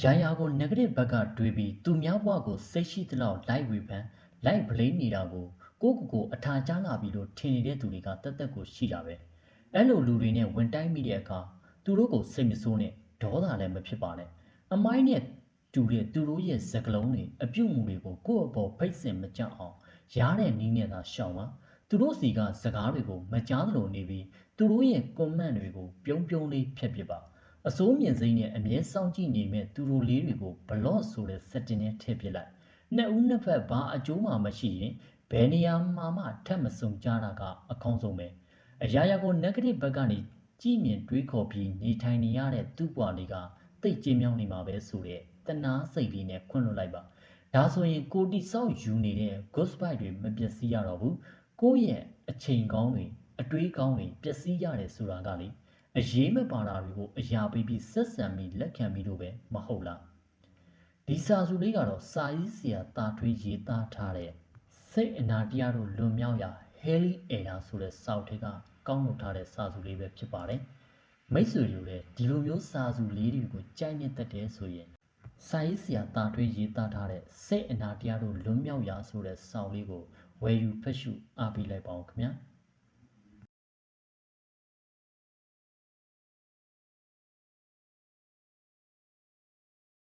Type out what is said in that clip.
ရာရာကို negative ဘက်ကတွေးပြီးသူများဘဝကိုစိတ်ရှိသလောက်လိုက်ဝေဖန်လိုက်ဗလိမ်းနေတာကိုကိုအထာကျလာပြီလို့ထင်နေတဲ့သူတွေကတသက်ကိုရှိတာပဲအဲ့လိုလူတွေနဲ့ဝင်တိုက်မိတဲ့အခါသူတို့ကိုစိတ်မဆိုးနဲ့ဒေါသလည်းမဖြစ်ပါနဲ့အမိုင်းနဲ့တူတဲ့သူတို့ရဲ့စကလုံးတွေအပြုတ်မှုတွေကိုကိုယ့်အပေါ်ဖိတ်စင်မကြအောင်ရားတဲ့နီးနဲ့သာရှောင်ပါသူတို့စီကစကားတွေကိုမကြားသလိုနေပြီးသူတို့ရဲ့ comment တွေကိုပြုံးလေးဖျက်ပစ်ပါအစိုးမြင်စိမ့်နဲ့အမြဲစောင့်ကြည့်နေမဲ့သူတို့လေးတွေကို block ဆိုတဲ့ setting နဲ့ထည့်ပစ်လိုက်နှစ်ဦးနှစ်ဖက်ဘာအကျိုးမှမရှိရင်ဘယ်နေရာမှထပ်မစုံကြတာကအကောင်းဆုံးပဲအရာရာကို negative ဘက်ကနေကြည်မြင်တွေးခေါ်ပြီးနေထိုင်နေရတဲ့သူ့ဘဝလေးကတိတ်ကျင်းမြောင်းနေမှာပဲဆိုတဲ့တနာစိတ်လေးနဲ့ခွင့်လွှတ်လိုက်ပါဒါဆိုရင်ကိုတိဆောက်ယူနေတဲ့ good spike တွေမပျက်စီးရတော့ဘူးကိုယ့်ရဲ့အချိန်ကောင်းတွေအတွေးကောင်းတွေပျက်စီးရတယ်ဆိုတာကလေအရေးမပါတာတွေကိုအရာပေးပြီးဆက်ဆံပြီးလက်ခံပြီးလို့ပဲမဟုတ်လားဒီစာစုလေးကတော့စာရေးဆရာတာထွေးရေးသားထားတဲ့စိတ်အနာတရားတို့လွန်မြောက်ရာ Haley Ada ဆိုတဲ့စာအုပ်ထဲကကောင်းလုပ်ထားတဲ့စာစုလေးပဲဖြစ်ပါတယ်မိတ်ဆွေတို့လည်းဒီလိုမျိုးစာစုလေးတွေကိုကြိုက်နှစ်သက်တယ်ဆိုရင်စာရေးဆရာတာထွေးရေးသားထားတဲ့စိတ်အနာတရားတို့လွန်မြောက်ရာဆိုတဲ့စာအုပ်လေးကိုဝယ်ယူဖတ်ရှုအားပေးလိုက်ပါဦးခင်ဗျာ